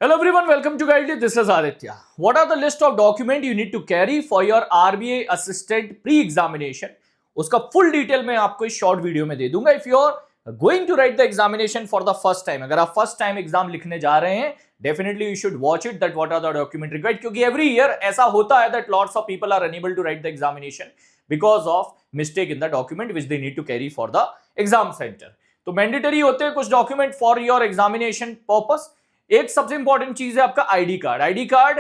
Hello everyone, welcome to Guidely. This is Aditya. What are the list of document you need to carry for your RBI assistant pre-examination? उसका full detail मैं आपको इस short video में दे दूंगा. If you are going to write the examination for the first time, अगर आप first time exam लिखने जा रहे हैं, definitely you should watch it that what are the document required. क्योंकि every year ऐसा होता है that lots of people are unable to write the examination because of mistake in the document which they need to carry for the exam center. तो mandatory होते हैं कुछ document for your examination purpose. एक सबसे important चीज है आपका ID card. ID card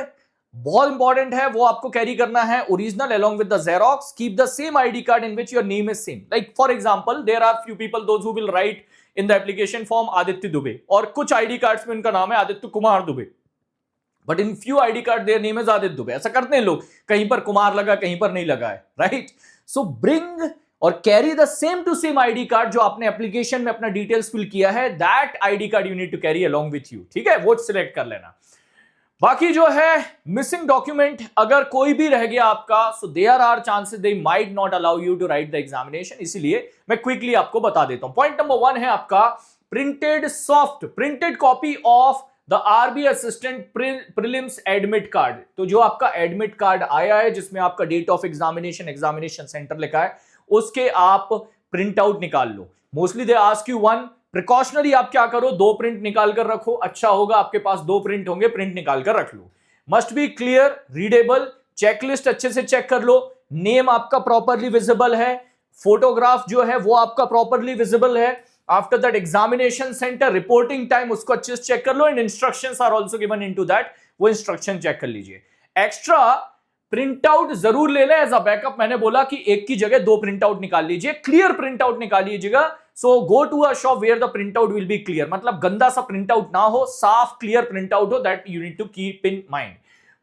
बहुत इंपॉर्टेंट है, वो आपको कैरी करना है original along with the Xerox. Keep the same ID card in which your name is same. Like for example, there are few people those who will write in the application form Aditya Dubey और कुछ ID cards में उनका नाम है Aditya Kumar Dubey. But in few ID card their name is Aditya Dubey. ऐसा करते हैं लोग, कहीं पर कुमार लगा कहीं पर नहीं लगा है, right? So bring or carry the same to same ID card जो आपने एप्लीकेशन में अपना डिटेल्स फिल किया है. That ID card you need to carry along with you. ठीक है, वो सिलेक्ट कर लेना. बाकी जो है मिसिंग डॉक्यूमेंट अगर कोई भी रह गया आपका, so there are chances they might not allow you to write the examination. इसीलिए मैं क्विकली आपको बता देता हूं. पॉइंट नंबर 1 है आपका printed soft printed copy of the RBI assistant prelims admit card. तो जो आपका एडमिट कार्ड आया है जिसमें आपका date of examination, examination centre लिखा है, उसके आप प्रिंट आउट निकाल लो. Mostly they ask you one. Precautionary आप क्या करो, 2 प्रिंट निकाल कर रखो. अच्छा होगा आपके पास 2 प्रिंट होंगे, प्रिंट निकाल कर रख लो. Must be clear, readable. Checklist अच्छे से चेक कर लो. नेम आपका प्रॉपरली विजिबल है. फोटोग्राफ जो है वो आपका प्रॉपरली विजिबल है. After that examination centre reporting time उसको अच्छे से चेक कर लो. And instructions are also given into that, वो इंस्ट्रक्शन चेक कर लीजिए. एक्स्ट्रा प्रिंट आउट जरूर ले लें एज अ बैकअप. मैंने बोला कि एक की जगह 2 प्रिंट आउट निकाल लीजिए. क्लियर प्रिंट आउट निकाल लीजिएगा. So go to a shop where the print out will be clear. मतलब गंदा सा प्रिंट आउट ना हो, साफ क्लियर प्रिंट आउट हो. That you need to keep in mind.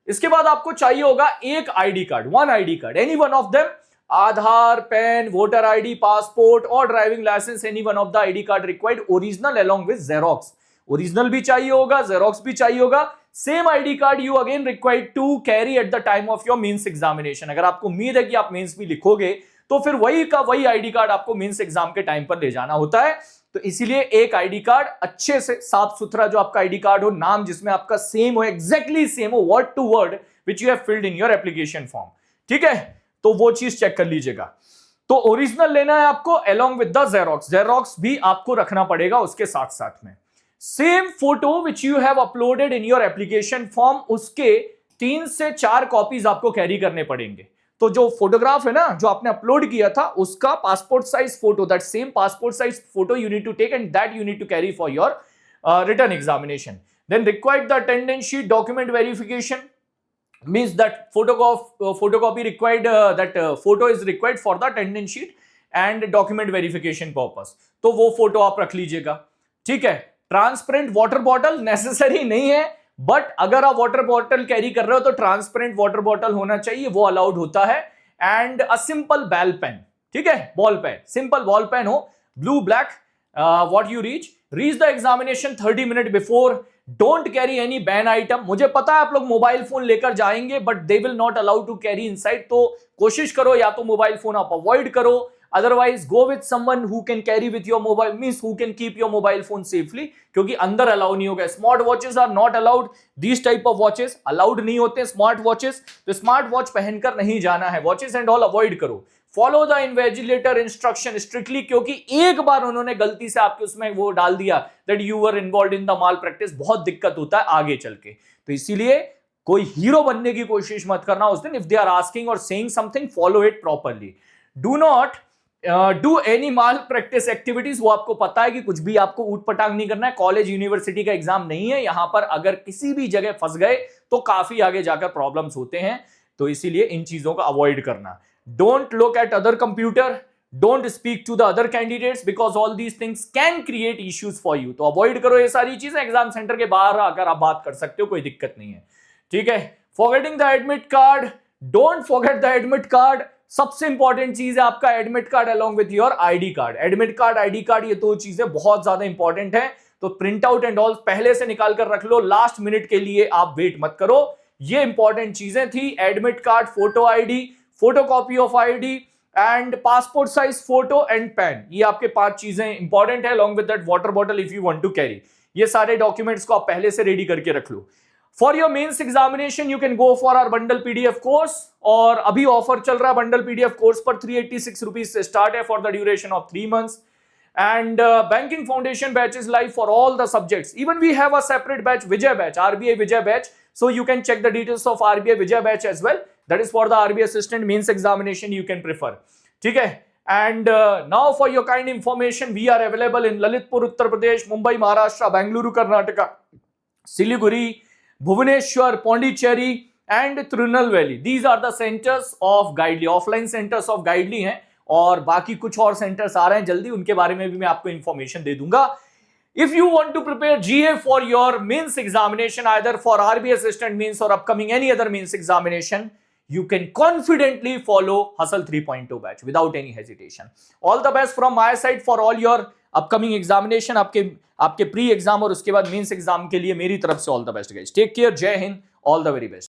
इसके बाद आपको चाहिए होगा एक ID card, 1 ID card, any one of them. Aadhaar, PAN, voter ID, passport और driving licence, any one of the ID card required. Original along with xerox. Original भी चाहिए होगा, जेरोक्स भी चाहिए होगा. Same ID card you again required to carry at the time of your mains examination. अगर आपको उम्मीद है कि आप मेंस भी लिखोगे तो फिर वही का वही आईडी कार्ड आपको मेंस एग्जाम के टाइम पर ले जाना होता है. तो इसीलिए एक आईडी कार्ड अच्छे से साफ सुथरा जो आपका आईडी कार्ड हो, नाम जिसमें आपका सेम हो, एग्जैक्टली सेम हो, word to word which you have filled in your application form. ठीक है, तो वो चीज चेक कर लीजिएगा. तो ओरिजिनल लेना है आपको along with the xerox. Xerox भी आपको रखना पड़ेगा उसके साथ साथ में. Same photo which you have uploaded in your application form, उसके 3 से 4 कॉपीज आपको कैरी करने पड़ेंगे. तो जो फोटोग्राफ है ना जो आपने अपलोड किया था, उसका passport size photo, that same passport size photo you need to take and that you need to carry for your written examination. Then required the attendance sheet, document verification means that photocopy required, that photo is required for the attendance sheet and document verification purpose. तो वो photo आप रख लीजिएगा. ठीक है. Transparent water bottle necessary नहीं है, but अगर आप वाटर बॉटल कैरी कर रहे हो तो ट्रांसपेरेंट वाटर बॉटल होना चाहिए, वो अलाउड होता है. And a simple ball pen. ठीक है, ball pen, simple ball pen हो, blue black. What you reach the examination 30 minute before. Don't carry any ban item. मुझे पता है आप लोग मोबाइल फोन लेकर जाएंगे, but they will not allow to carry inside. तो कोशिश करो या तो मोबाइल फोन आप अवॉइड करो, otherwise go with someone who can carry with your mobile, means who can keep your mobile phone safely, क्योंकि अंदर अलाउ नहीं होगा. Smart watches are not allowed. This type of watches allowed नहीं होते smart watches. तो smart watch पहनकर नहीं जाना है. वॉचेस एंड ऑल अवॉइड करो. Follow the invigilator instruction strictly, क्योंकि एक बार उन्होंने गलती से आपके उसमें वो डाल दिया that you were involved in the mall practice, बहुत दिक्कत होता है आगे चल के. तो इसीलिए कोई हीरो बनने की कोशिश मत करना उस दिन. इफ दे आर आस्किंग और saying something, follow it properly. Do not do any mall practice activities. वो आपको पता है कि कुछ भी आपको ऊट पटांग नहीं करना है. कॉलेज यूनिवर्सिटी का एग्जाम नहीं है. यहां पर अगर किसी भी जगह फंस गए तो काफी आगे जाकर प्रॉब्लम्स होते हैं. तो इसीलिए इन चीजों का अवॉइड करना. Don't look at other computer. Don't speak to the other candidates because all these things can create issues for you. तो avoid करो ये सारी चीजें. एग्जाम सेंटर के बाहर आकर आप बात कर सकते हो, कोई दिक्कत नहीं है. ठीक है. Forgetting the admit card. Don't forget the admit card. सबसे इंपॉर्टेंट चीज है आपका admit card along with your ID card. Admit card, ID card, ये 2 चीजें बहुत ज्यादा इंपॉर्टेंट है. तो प्रिंट आउट एंड ऑल पहले से निकाल कर रख लो. लास्ट मिनट के लिए आप वेट मत करो. ये इंपॉर्टेंट चीजें थी. Admit card, photo ID, photocopy of ID and passport size photo and pen. ये आपके 5 चीजें इंपॉर्टेंट है. along with that water bottle if you want to carry. ये सारे डॉक्यूमेंट्स को आप पहले से रेडी करके रख लो। For your mains examination you can go for our bundle PDF course, और अभी ऑफर चल रहा है बंडल पीडीएफ कोर्स पर 386 रुपीज से स्टार्ट है for the duration of 3 months. And banking foundation batch is live for all the subjects. Even we have a separate batch, Vijay batch, RBI Vijay batch, so you can check the details of RBI Vijay batch as well. That is for the RBI assistant mains examination you can prefer. ठीक है? And now for your kind information, we are available in Lalitpur, Uttar Pradesh, Mumbai, Maharashtra, Bengaluru, Karnataka, Siliguri, Bhubaneswar, Pondicherry and Tirunelveli. These are the centers of Guidely, offline centers of Guidely हैं, और बाकी कुछ और centres आ रहे हैं जल्दी, उनके बारे में भी मैं आपको इंफॉर्मेशन दे दूंगा. If you want to prepare GA for your mains examination, either for RBI assistant mains or upcoming any other mains examination, you can confidently follow Hustle 3.0 batch without any hesitation. All the best from my side for all your upcoming examination, आपके pre exam और उसके बाद mains exam के लिए मेरी तरफ से all the best guys. Take care, जय Hind, all the very best.